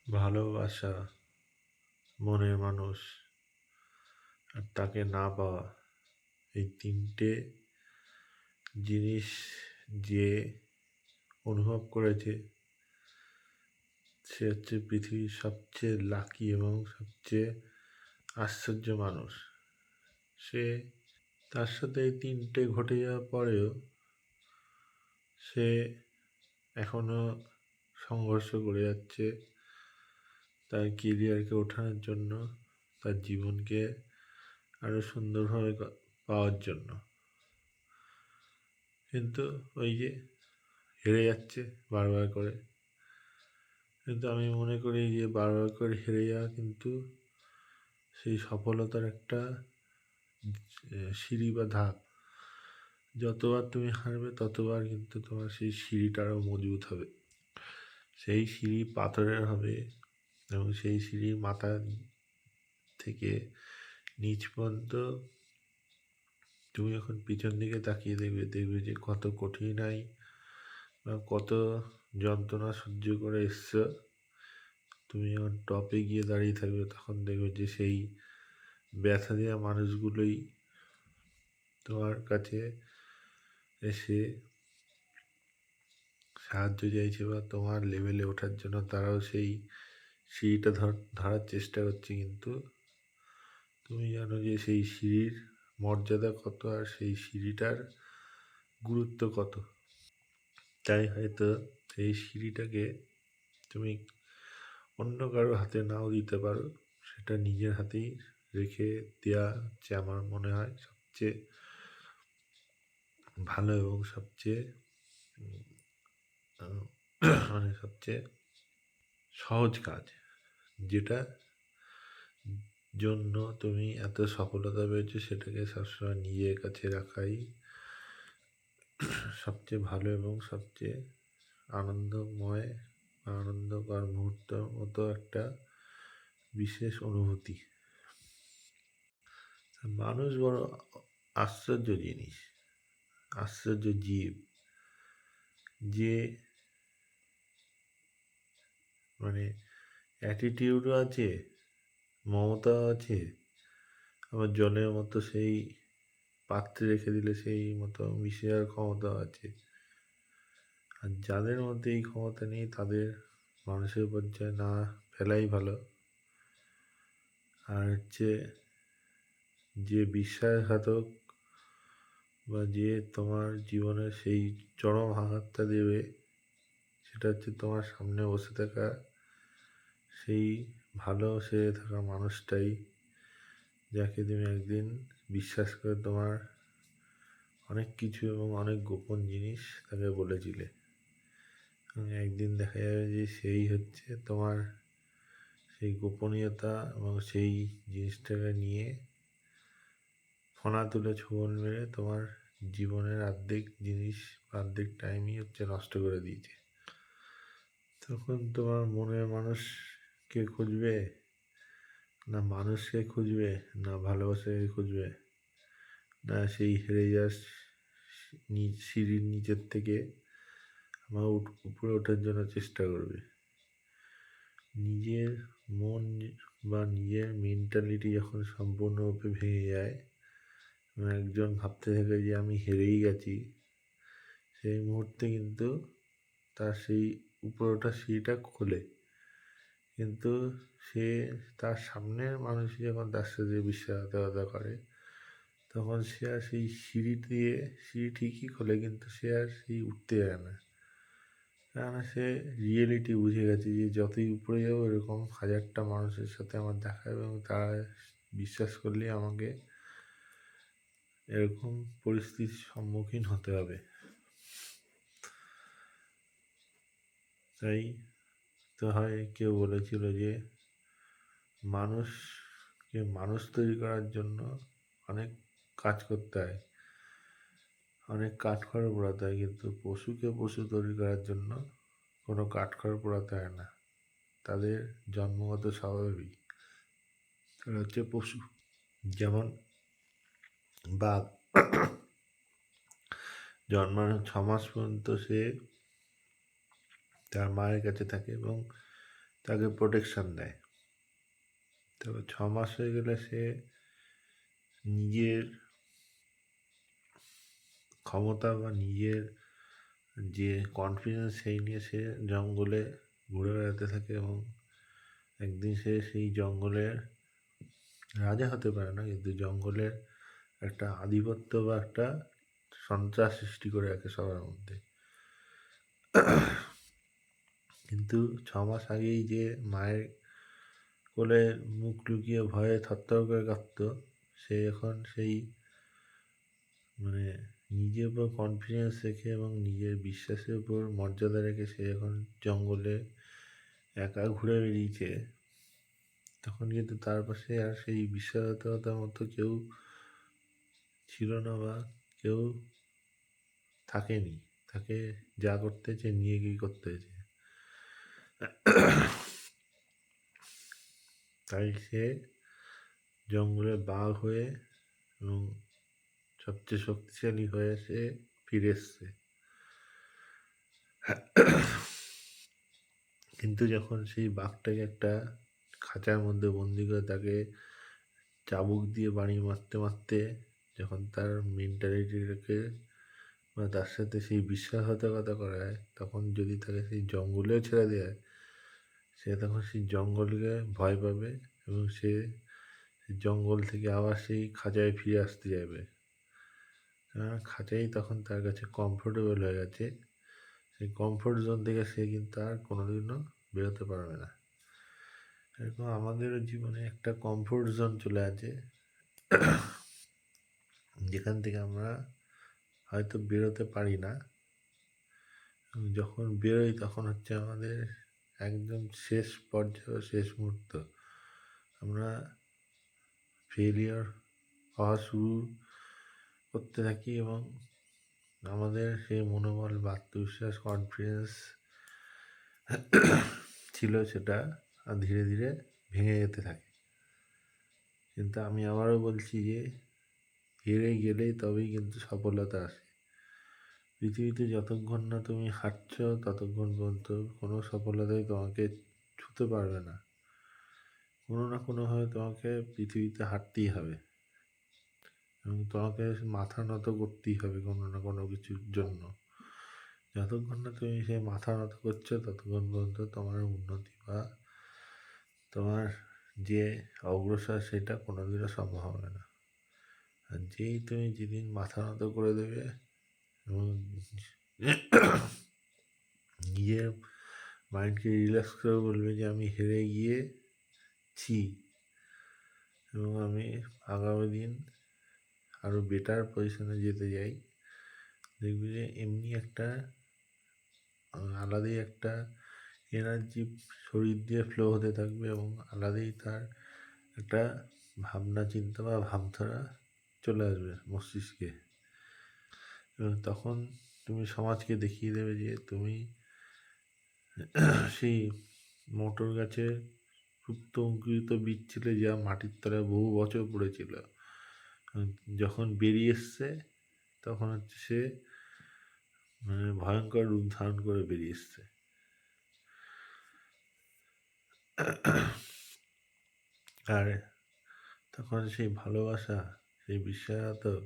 ভালোবাসা, মনের মানুষ আর তাকে না পাওয়া, এই তিনটে জিনিস যে অনুভব করেছে সে হচ্ছে পৃথিবীর সবচেয়ে লাকি এবং সবচেয়ে আশ্চর্য মানুষ। সে তার সাথে এই তিনটে ঘটে যাওয়ার পরেও সে এখনো সংঘর্ষ করে যাচ্ছে তার কেরিয়ারকে ওঠানোর জন্য, তার জীবনকে আরো সুন্দরভাবে পাওয়ার জন্য। কিন্তু ওই যে হেরে যাচ্ছে বারবার করে। কিন্তু আমি মনে করি যে বারবার করে হেরে যাওয়া কিন্তু সেই সফলতার একটা সিঁড়ি বা ধাপ। যতবার তুমি হারবে ততবার কিন্তু তোমার সেই সিঁড়িটা আরও মজবুত হবে। সেই সিঁড়ি পাথরের হবে এবং সেই সিঁড়ির মাথা থেকে নিচ পর্যন্ত তুমি যখন পিছন দিকে তাকিয়ে দেখবে, দেখবে যে কত কঠিনাই বা কত যন্ত্রণা সহ্য করে এসছো। তুমি যখন টপে গিয়ে দাঁড়িয়ে থাকবে তখন দেখবে যে সেই ব্যথা দেওয়া মানুষগুলোই তোমার কাছে এসে সাহায্য চাইছে বা তোমার লেভেলে ওঠার জন্য তারাও সেই সিঁড়িটা ধরার চেষ্টা করছে। কিন্তু তুমি জানো যে সেই সিঁড়ির মর্যাদা কত আর সেই সিঁড়িটার গুরুত্ব কত। তাই হয়তো সেই সিঁড়িটাকে তুমি অন্য কারো হাতে নাও দিতে পারো, সেটা নিজের হাতেই রেখে দেওয়া হচ্ছে আমার মনে হয় সবচেয়ে ভালো এবং সবচেয়ে মানে সবচেয়ে সহজ কাজ, যেটা জন্য তুমি এত সফলতা পেয়েছো সেটাকে সবসময় নিজের কাছে রাখাই সবচেয়ে ভালো এবং সবচেয়ে আনন্দময় আনন্দকর মুহূর্তের মতো একটা বিশেষ অনুভূতি। মানুষ বড় আশ্চর্য জিনিস, আশ্চর্য জীব, যে মানে অ্যাটিটিউডও আছে, মমতাও আছে, আবার জলের মতো সেই পাত্রে রেখে দিলে সেই মতো মিশে যাওয়ার ক্ষমতাও আছে। আর যাদের মধ্যে এই ক্ষমতা নেই তাদের মানুষের পর্যায়ে না ফেলাই ভালো। আর হচ্ছে যে বিশ্বাসঘাতক বা যে তোমার জীবনে সেই চরম আঘাতটা দেবে, সেটা হচ্ছে তোমার সামনে বসে থাকা সেই ভালোবেসে থাকা মানুষটাই, যাকে তুমি একদিন বিশ্বাস করে তোমার অনেক কিছু এবং অনেক গোপন জিনিস তাকে বলেছিলে। এবং একদিন দেখা যাবে যে সেই হচ্ছে তোমার সেই গোপনীয়তা এবং সেই জিনিসটাকে নিয়ে ফনা তুলে ছোবল মেরে তোমার জীবনের অর্ধেক জিনিস অর্ধেক টাইমই হচ্ছে নষ্ট করে দিয়েছে। তখন তোমার মনের মানুষকে খুঁজবে, না মানুষকে খুঁজবে, না ভালোবাসাকে খুঁজবে, না সেই হেরে যাওয়ার সিঁড়ির নিচের থেকে আমার উপরে ওঠার জন্য চেষ্টা করবে। নিজের মন বা নিজের মেন্টালিটি যখন সম্পূর্ণরূপে ভেঙে যায়, একজন ভাবতে থাকে যে আমি হেরেই গেছি, সেই মুহূর্তে কিন্তু তার সেই উপরে ওঠার সিঁড়িটা খোলে। কিন্তু সে তার সামনের মানুষ যখন তার সাথে বিশ্বাসঘাতকতা করে তখন সে আর সেই সিঁড়ি ঠিকই খোলে, কিন্তু সে আর সেই উঠতে যায় না। কেননা সে রিয়েলিটি বুঝে গেছে যে যতই উপরে যাবো এরকম হাজারটা মানুষের সাথে আমার দেখা হবে এবং তারা বিশ্বাস করলে আমাকে এরকম পরিস্থিতির সম্মুখীন হতে হবে। তাই তো হয় কেউ বলেছিল যে মানুষকে মানুষ তৈরি করার জন্য অনেক কাজ করতে হয়, অনেক কাঠখড় পোড়াতে হয়, কিন্তু পশুকে পশু তৈরি করার জন্য কোনো কাঠখড় পোড়াতে হয় না। তাদের জন্মগত স্বভাবই তারা হচ্ছে পশু। যেমন বাঘ জন্মানোর 6 মাস পর্যন্ত সে তার মায়ের কাছে থাকে এবং তাকে প্রোটেকশন দেয়। তবে 6 মাস হয়ে গেলে সে নিজের ক্ষমতা বা নিজের যে কনফিডেন্স সেই নিয়ে সে জঙ্গলে ঘুরে বেড়াতে থাকে এবং একদিন সে সেই জঙ্গলের রাজা হতে পারে না, কিন্তু জঙ্গলের একটা আধিপত্য বা একটা সন্ত্রাস সৃষ্টি করে রাখে সবার মধ্যে। কিন্তু 6 মাস আগেই যে মায়ের কোলে মুখ লুকিয়ে ভয়ে থরথর করে কাঁপত, সে এখন সেই মানে নিজের উপর কনফিডেন্স রেখে এবং নিজের বিশ্বাসের উপর মর্যাদা রেখে সে এখন জঙ্গলে একা ঘুরে বেরিয়েছে। তখন কিন্তু তার পাশে আর সেই বিশ্বাসঘাতকতার মতো কেউ ছিল না বা কেউ থাকেনি। তাকে যা করতে হয়েছে নিয়ে গিয়ে করতে হয়েছে। তাই সে জঙ্গলে বাঘ হয়ে এবং সবচেয়ে শক্তিশালী হয়ে সে ফিরে এসছে। কিন্তু যখন সেই বাঘটাকে একটা খাঁচার মধ্যে বন্দি করে তাকে চাবুক দিয়ে বাড়ি মারতে মারতে যখন তার মেন্টালিটিটাকে বা তার সাথে সেই বিশ্বাসঘাতকতা করা হয়, তখন যদি তাকে সেই জঙ্গলেও ছেড়ে দেয়, সে তখন সেই জঙ্গলকে ভয় পাবে এবং সে জঙ্গল থেকে আবার সেই খাঁচায় ফিরে আসতে যাবে। খাঁচাই তখন তার কাছে কমফোর্টেবল হয়ে গেছে। সেই কমফোর্ট জোন থেকে সে কিন্তু আর কোনোদিনও বেরোতে পারবে না। এরকম আমাদেরও জীবনে একটা কমফোর্ট জোন চলে আছে, যেখান থেকে আমরা হয়তো বেরোতে পারি না। যখন বেরোই তখন হচ্ছে আমাদের একদম শেষ পর্যায়ে শেষ মুহূর্ত। আমরা ফেলিয়ার হওয়া শুরু করতে থাকি এবং আমাদের সেই মনোবল বা আত্মবিশ্বাস কনফিডেন্স ছিল সেটা ধীরে ধীরে ভেঙে যেতে থাকে। কিন্তু আমি আবারও বলছি যে হেরে গেলেই তবেই কিন্তু সফলতা আসে। পৃথিবীতে যতক্ষণ না তুমি হাঁটছ ততক্ষণ পর্যন্ত কোনো সফলতাই তোমাকে ছুঁতে পারবে না। কোনো না কোনোভাবে তোমাকে পৃথিবীতে হাঁটতেই হবে এবং তোমাকে মাথা নত করতেই হবে কোনো না কোনো কিছুর জন্য। যতক্ষণ না তুমি সেই মাথা নত করছো ততক্ষণ পর্যন্ত তোমার উন্নতি বা তোমার যে অগ্রসর সেটা কোনোদিনও সম্ভব হবে না। আর তুমি যেদিন মাথা নত করে দেবে এবং নিজের মাইন্ডকে রিল্যাক্স করে বলবে যে আমি হেরে গিয়েছি এবং আমি আগামী দিন আরও বেটার পজিশনে যেতে চাই, দেখবি যে এমনি একটা আলাদাই একটা এনার্জি শরীর দিয়ে ফ্লো হতে থাকবে এবং আলাদাই তার একটা ভাবনা চিন্তা বা ভাবধারা চলে আসবে মস্তিষ্কে। এবং তখন তুমি সমাজকে দেখিয়ে দেবে যে তুমি সেই মোটর গাছের সুপ্ত অঙ্কুরিত বীজ ছিলে যা মাটির তলায় বহু বছর পড়েছিল। যখন বেরিয়ে এসছে তখন হচ্ছে সে ভয়ঙ্কর রূপ ধারণ করে বেরিয়ে এসছে। আর তখন সেই ভালোবাসা, সেই বিশ্বাসঘাতক,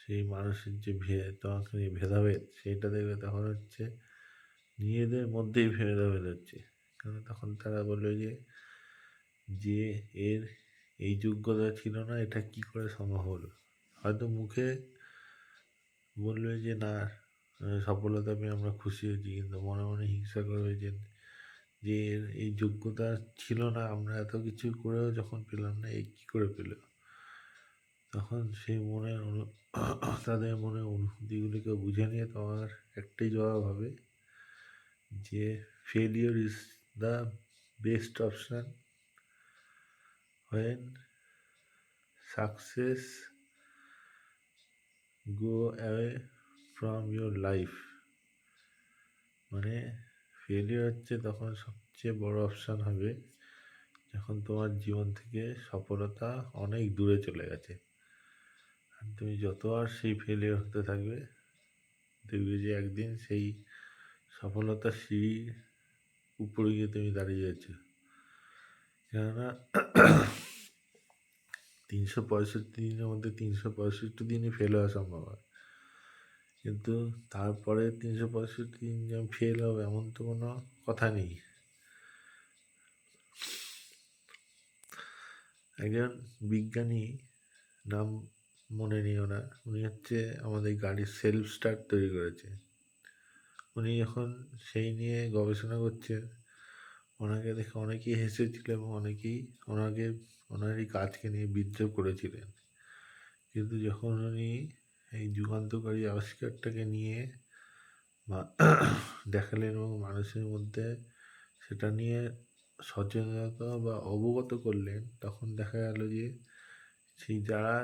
সেই মানুষের যে তোমাকে নিয়ে ভেদাভেদ, সেইটা দেখবে তখন হচ্ছে নিজেদের মধ্যেই ভেদাভেদ হচ্ছে। কারণ তখন তারা বলবে যে এর এই যোগ্যতা ছিল না, এটা কি করে সম্ভব হলো। হয়তো মুখে বলবে যে না সফলতা পেয়ে আমরা খুশি হয়েছি, কিন্তু মনে মনে হিংসা করবে যে এর এই যোগ্যতা ছিল না, আমরা এত কিছু করেও যখন পেলাম না, এই কী করে পেল। তখন সেই তাদের মনে অনুভূতিগুলিকে বুঝে নিয়ে তোমার একটাই জবাব হবে যে failure is the best option when success go away from your life। মানে ফেলিওর হচ্ছে তখন সবচেয়ে বড় অপশান হবে যখন তোমার জীবন থেকে সফলতা অনেক দূরে চলে গেছে। আর তুমি যত আর সেই ফেলিওর হতে থাকবে, দেখবে যে একদিন সেই সফলতার সিঁড়ি উপরে গিয়ে তুমি দাঁড়িয়ে যাচ্ছো। কেননা 365 দিনের মধ্যে 365 দিনই ফেল হওয়া সম্ভব হয়, কিন্তু তারপরে 365 দিন যে ফেল হবে এমন তো কোনো কথা নেই। একজন বিজ্ঞানী, নাম মনে নিও না, উনি হচ্ছে আমাদের গাড়ির সেলফ স্টার্ট তৈরি করেছে। উনি যখন সেই নিয়ে গবেষণা করছেন, ওনাকে দেখে অনেকেই হেসেছিল এবং অনেকেই ওনারই কাজকে নিয়ে বিদ্রূপ করেছিলেন। কিন্তু যখন উনি এই যুগান্তকারী আবিষ্কারটাকে নিয়ে দেখালেন এবং মানুষের মধ্যে সেটা নিয়ে সচেতনতা বা অবগত করলেন, তখন দেখা গেল যে সেই যারা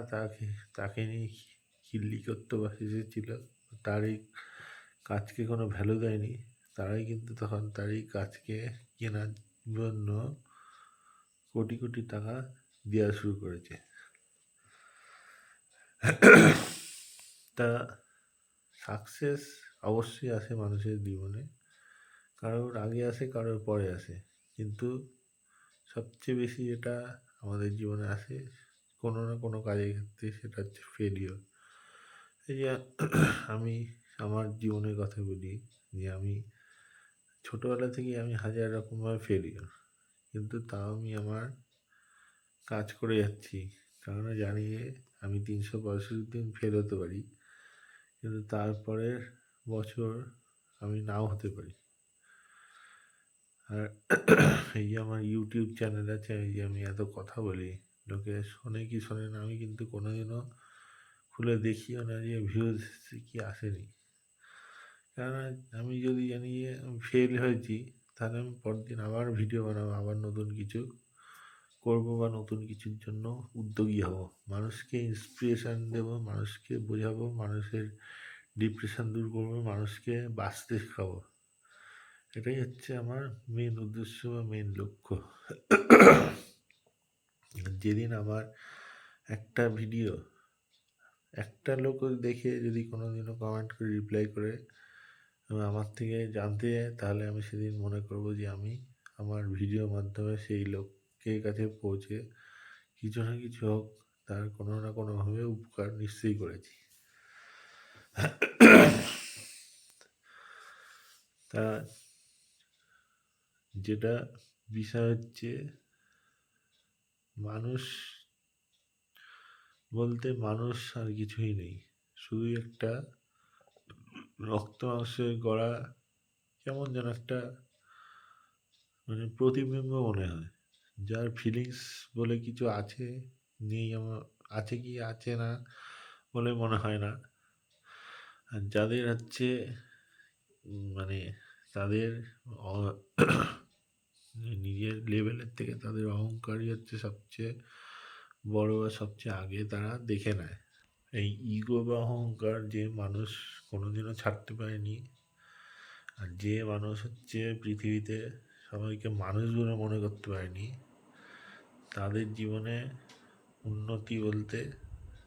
তাকে নিয়ে খিল্লি করতো বা হেসেছিল, তার এই কাজকে কোনো ভ্যালু দেয়নি, তারাই কিন্তু তখন তার এই কাজকে কেনার জন্য কোটি কোটি টাকা দেওয়া শুরু করেছে। তা সাকসেস অবশ্যই আসে মানুষের জীবনে, কারোর আগে আসে কারোর পরে আসে, কিন্তু সবচেয়ে বেশি যেটা আমাদের জীবনে আসে কোনো না কোনো কাজের ক্ষেত্রে, সেটা হচ্ছে ফেলিওর। এই যে আমি আমার জীবনের কথা বলি, যে আমি ছোটোবেলা থেকেই আমি হাজার রকমভাবে ফেলিওর, কিন্তু তাও আমি আমার কাজ করে যাচ্ছি, কারণ জানি যে আমি 365 দিন ফেল হতে পারি, কিন্তু তারপরের বছর আমি নাও হতে পারি। আর এই যে আমার ইউটিউব চ্যানেল আছে, এই যে আমি এত কথা বলি, লোকে শোনে কি শোনে না, আমি কিন্তু কোনোদিনও খুলে দেখিও না যে ভিউজ কি আসেনি। কেননা আমি যদি জানি যে আমি ফেল হয়েছি, তাহলে আমি পরদিন আবার ভিডিও বানাবো, আবার নতুন কিছু করবো বা নতুন কিছুর জন্য উদ্যোগী হব, মানুষকে ইন্সপিরেশান দেবো, মানুষকে বোঝাবো, মানুষের ডিপ্রেশন দূর করবো, মানুষকে বাঁচতে শেখাবো। এটাই হচ্ছে আমার মেন উদ্দেশ্য বা মেন লক্ষ্য। যেদিন আমার একটা ভিডিও একটা লোক দেখে যদি কোনোদিনও কমেন্ট করে রিপ্লাই করে এবং আমার থেকে জানতে যায়, তাহলে আমি সেদিন মনে করব যে আমি আমার ভিডিওর মাধ্যমে সেই লোকের কাছে পৌঁছে কিছু না কিছু হোক তার কোনো না কোনোভাবে উপকার নিশ্চয়ই করেছি। তা যেটা বিষয় হচ্ছে, মানুষ বলতে মানুষ আর কিছুই নেই, শুধু একটা রক্ত মাংসের গড়া কেমন যেন একটা মানে প্রতিবিম্ব মনে হয়, যার ফিলিংস বলে কিছু আছে নেই, আমার আছে কি আছে না বলে মনে হয় না। আর যাদের হচ্ছে মানে তাদের নিজের লেভেলের থেকে তাদের অহংকারই হচ্ছে সবচেয়ে বড় বা সবচেয়ে আগে তারা দেখে নেয়। এই ইগো বা অহংকার যে মানুষ কোনোদিনও ছাড়তে পারেনি, আর যে মানুষ হচ্ছে পৃথিবীতে সবাইকে মানুষ বলে মনে করতে পারেনি, তাদের জীবনে উন্নতি বলতে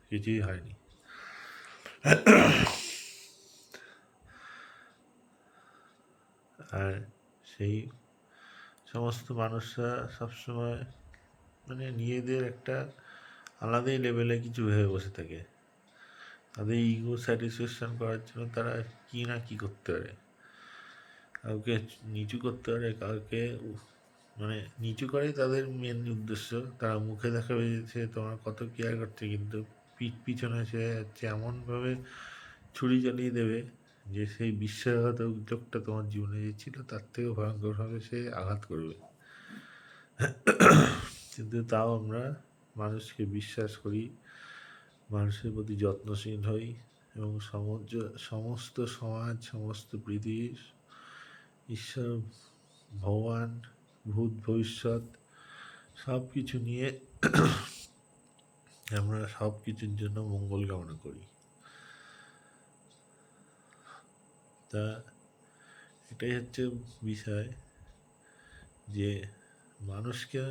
কিছুই হয়নি। আর সেই সমস্ত মানুষরা সবসময় মানে নিজেদের একটা আলাদাই লেভেলে কিছু ভেবে বসে থাকে, তাদের ইগো স্যাটিসফ্যাকশন করার জন্য তারা কী না কী করতে পারে, কাউকে নিচু করতে পারে, কাউকে মানে নিচু করাই তাদের মেন উদ্দেশ্য। তারা মুখে দেখাবে যে সে তোমার কত কেয়ার করছে, কিন্তু পিছনে সে হচ্ছে এমনভাবে ছুরি চালিয়ে দেবে যে সেই বিশ্বাসঘাতক লোকটা তোমার জীবনে যে ছিল তার থেকেও ভয়ঙ্করভাবে সে আঘাত করবে। কিন্তু তাও আমরা মানুষকে বিশ্বাস করি, মানুষের প্রতি যত্নশীল হই এবং সমস্ত সমাজ, সমস্ত পৃথিবী, ঈশ্বর, ভগবান, ভূত ভবিষ্যৎ সব কিছু নিয়ে আমরা সব কিছুর জন্য মঙ্গল কামনা করি। তা এটাই হচ্ছে বিষয়, যে মানুষকে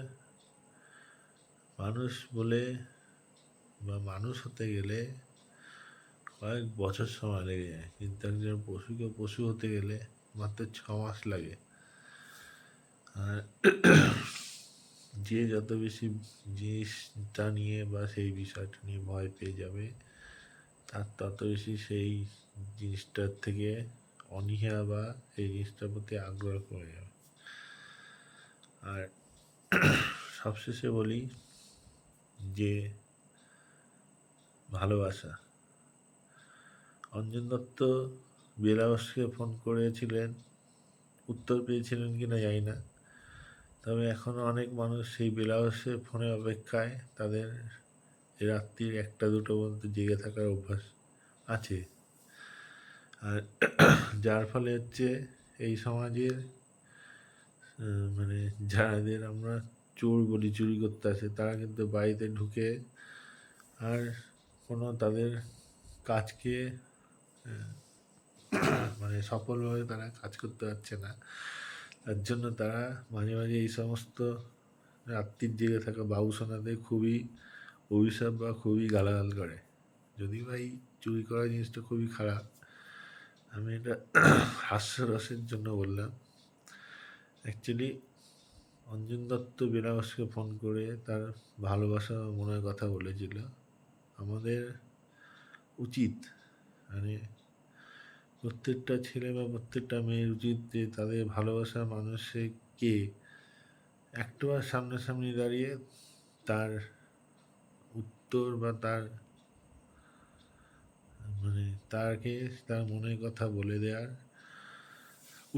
মানুষ বলে বা মানুষ হতে গেলে কয়েক বছর সময় লেগে যায়, কিন্তু একজন পশুকে পশু হতে গেলে মাত্র 6 মাস লাগে। আর যে যত বেশি জিনিসটা নিয়ে বা সেই বিষয়টা নিয়ে ভয় পেয়ে যাবে, তার তত বেশি সেই জিনিসটার থেকে অনীহা বা সেই জিনিসটার প্রতি আগ্রহ কমে যাবে। আর সবশেষে বলি যে ভালোবাসা। অঞ্জন দত্ত বেলাবসকে ফোন করেছিলেন, উত্তর পেয়েছিলেন কিনা জানি না, তবে এখনও অনেক মানুষ সেই বেলাবসের ফোনের অপেক্ষায় তাদের রাত্রির 1টা-2টো পর্যন্ত জেগে থাকার অভ্যাস আছে। আর যার ফলে হচ্ছে এই সমাজের মানে যাদের আমরা চোর বলি, চুরি করতে আসে, তারা কিন্তু বাড়িতে ঢুকে আর কোনো তাদের কাজকে মানে সফলভাবে তারা কাজ করতে পারছে না। তার জন্য তারা মাঝে মাঝে এই সমস্ত রাত্রির জেগে থাকা বাবুসোনাদের খুবই অভিশাপ বা খুবই গালাগাল করে। যদি বা এই চুরি করা জিনিসটা খুবই খারাপ, আমি এটা হাস্যরসের জন্য বললাম। অ্যাকচুয়ালি অঞ্জন দত্ত বেনারসকে ফোন করে তার ভালোবাসা মনের কথা বলেছিল। আমাদের উচিত, মানে প্রত্যেকটা ছেলে বা প্রত্যেকটা মেয়ের উচিত যে তাদের ভালোবাসার মানুষকে একটাবার সামনাসামনি দাঁড়িয়ে তার উত্তর বা তার মানে তাকে তার মনের কথা বলে দেওয়ার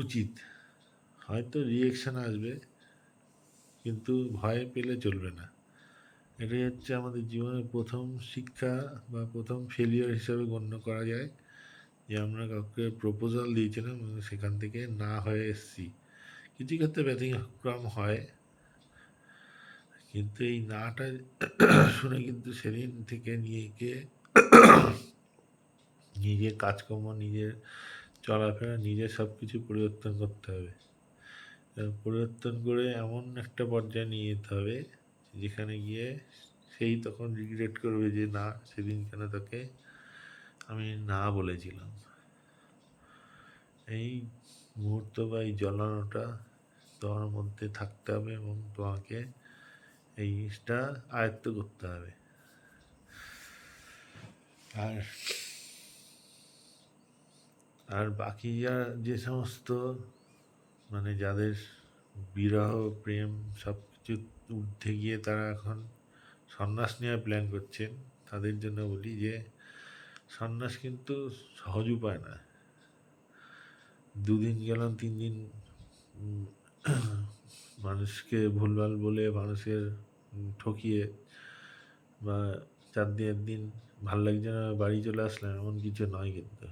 উচিত। হয়তো রিয়েকশান আসবে, কিন্তু ভয় পেলে চলবে না। এটাই হচ্ছে আমাদের জীবনের প্রথম শিক্ষা বা প্রথম ফেলিয়ার হিসাবে গণ্য করা যায়, যে আমরা কাউকে প্রপোজাল দিয়েছিলাম এবং সেখান থেকে না হয়ে এসেছি। কিছু ক্ষেত্রে ব্যতিক্রম হয়, কিন্তু এই নাটা শুনে কিন্তু সেদিন থেকে নিজের কাজকর্ম, নিজের চলাফেরা, নিজের সব কিছু পরিবর্তন করতে হবে। পরিবর্তন করে এমন একটা পর্যায়ে নিয়ে যেতে হবে যেখানে গিয়ে সেই তখন রিগ্রেট করবে যে না, সেদিন কেন তাকে আমি না বলেছিলাম। এই মুহূর্ত বা এই জ্বলানোটা তোমার মধ্যে থাকতে হবে এবং তোমাকে এই জিনিসটা আয়ত্ত করতে হবে। আর আর বাকি যে সমস্ত মানে যাদের বিরহ প্রেম সব কিছু ঊর্ধ্বে গিয়ে তারা এখন সন্ন্যাস নেওয়ার প্ল্যান করছেন, তাদের জন্য বলি যে সন্ন্যাস কিন্তু সহজ উপায় না। 2 দিন গেলাম, 3 দিন মানুষকে ভুলভাল বলে, মানুষের ঠকিয়ে, বা 4 দিন ভাল লাগছে না বাড়ি চলে আসলাম, এমন কিছু নয়। কিন্তু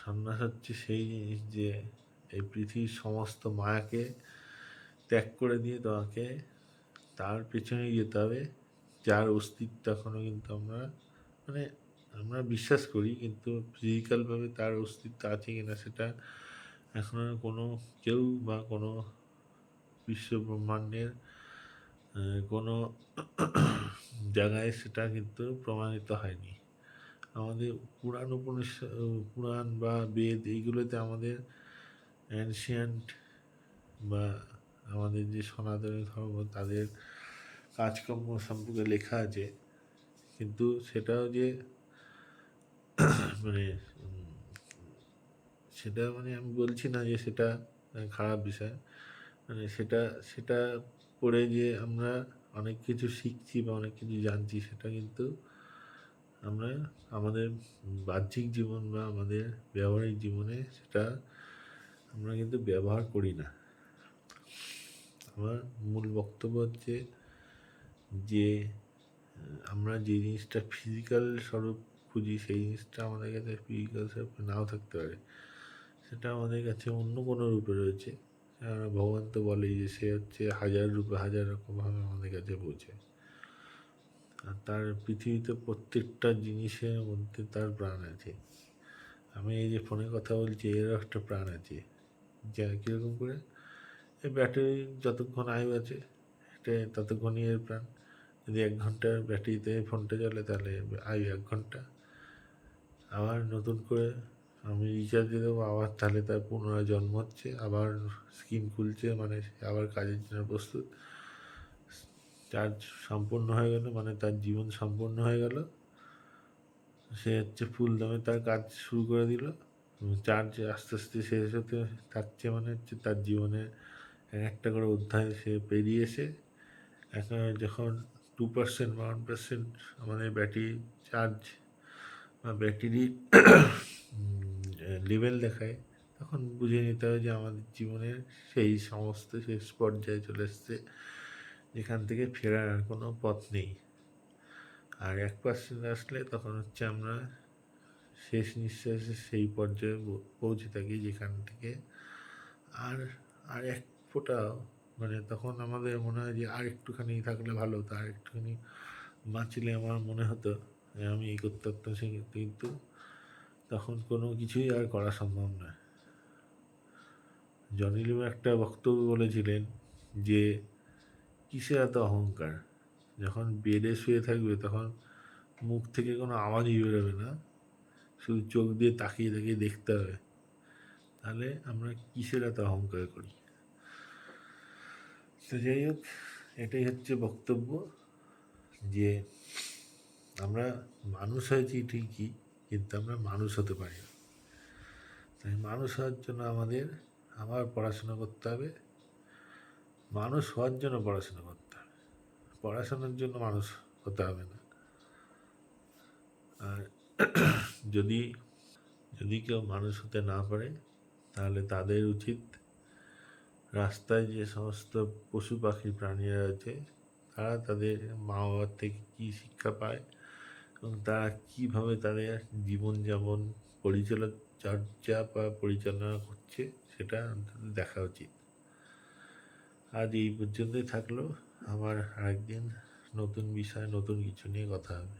সন্ন্যাস হচ্ছে সেই জিনিস যে এই পৃথিবীর সমস্ত মায়াকে ত্যাগ করে দিয়ে তোমাকে তার পেছনে যেতে হবে, যার অস্তিত্ব এখনও কিন্তু আমরা বিশ্বাস করি, কিন্তু ফিজিক্যালভাবে তার অস্তিত্ব আছে কিনা সেটা এখনও কোনো কেউ বা কোনো বিশ্ব ব্রহ্মাণ্ডের কোনো জায়গায় সেটা কিন্তু প্রমাণিত হয়নি। আমাদের পুরাণ বা বেদ, এইগুলোতে আমাদের অ্যানশিয়েন্ট বা আমাদের যে সনাতনী ধর্ম, তাদের কাজকর্ম সম্পর্কে লেখা আছে, কিন্তু সেটাও যে মানে সেটা মানে আমি বলছি না যে সেটা খারাপ বিষয়, মানে সেটা সেটা পড়ে যে আমরা অনেক কিছু শিখছি বা অনেক কিছু জানছি, সেটা কিন্তু আমরা আমাদের বাহ্যিক জীবন বা আমাদের ব্যবহারিক জীবনে সেটা আমরা কিন্তু ব্যবহার করি না। আমার মূল বক্তব্য হচ্ছে যে আমরা যে জিনিসটা ফিজিক্যাল স্বরূপ খুঁজি, সেই জিনিসটা আমাদের কাছে ফিজিক্যাল স্বরূপে নাও থাকতে পারে, সেটা আমাদের কাছে অন্য কোনো রূপে রয়েছে। ভগবান তো বলেই যে সে হচ্ছে 1000 রূপে 1000 রকমভাবে আমাদের কাছে পৌঁছায়। আর তার পৃথিবীতে প্রত্যেকটা জিনিসের মধ্যে তার প্রাণ আছে। আমি এই যে ফোনে কথা বলছি, এরও একটা প্রাণ আছে। যা কীরকম করে, এই ব্যাটারি যতক্ষণ আয়ু আছে এটা ততক্ষণই এর প্রাণ। যদি 1 ঘন্টার ব্যাটারিতে ফোনটা চলে, তাহলে আয়ু 1 ঘন্টা। আবার নতুন করে আমি রিচার্জে দেবো, আবার তাহলে তার পুনরায় জন্ম হচ্ছে, আবার স্কিন খুলছে, মানে সে আবার কাজের জন্য প্রস্তুত। চার্জ সম্পূর্ণ হয়ে গেল, মানে তার জীবন সম্পূর্ণ হয়ে গেল, সে হচ্ছে ফুল দমে তার কাজ শুরু করে দিল। চার্জ আস্তে আস্তে শেষ হতে থাকছে, মানে হচ্ছে তার জীবনের একটা করে অধ্যায় সে পেরিয়েছে। এখন যখন 2% বা 1% আমাদের ব্যাটারি চার্জ বা ব্যাটারির লেভেল দেখায়, তখন বুঝে নিতে হবে যে আমাদের জীবনের সেই সমস্ত শেষ পর্যায়ে চলে এসছে, যেখান থেকে ফেরার আর কোনো পথ নেই। আর 1% আসলে তখন হচ্ছে আমরা শেষ নিঃশ্বাসে সেই পর্যায়ে পৌঁছে থাকি, যেখান থেকে আর আর এক ফোঁটাও, মানে তখন আমাদের মনে হয় যে আর একটুখানি থাকলে ভালো হতো, আর একটুখানি বাঁচলে আমার মনে হতো যে আমি এই করতে পারতাম সে, কিন্তু তখন কোনো কিছুই আর করা সম্ভব নয়। জনি লিভার একটা বক্তব্য বলেছিলেন যে কিসের এত অহংকার, যখন বেডে শুয়ে থাকবে তখন মুখ থেকে কোনো আওয়াজই বেরোবে না, শুধু চোখ দিয়ে তাকিয়ে তাকিয়ে দেখতে হবে, তাহলে আমরা কিসের এত অহংকার করি। তো যাই হোক, এটাই হচ্ছে বক্তব্য যে আমরা মানুষ হয়েছি ঠিকই, কিন্তু আমরা মানুষ হতে পারি না। তাই মানুষ হওয়ার জন্য আমার পড়াশোনা করতে হবে, মানুষ হওয়ার জন্য পড়াশোনা করতে হবে, পড়াশোনার জন্য মানুষ হতে হবে না। আর যদি যদি কেউ মানুষ হতে না পারে, তাহলে তাদের উচিত রাস্তায় যে সমস্ত পশু পাখি প্রাণীরা আছে, তারা তাদের মা বাবার থেকে কী শিক্ষা পায় এবং তারা কীভাবে তাদের জীবনযাপন চর্চা বা পরিচালনা করছে, সেটা দেখা উচিত। আজ এই পর্যন্তই থাকলো, আমার আরেকদিন নতুন বিষয় নতুন কিছু নিয়ে কথা হবে।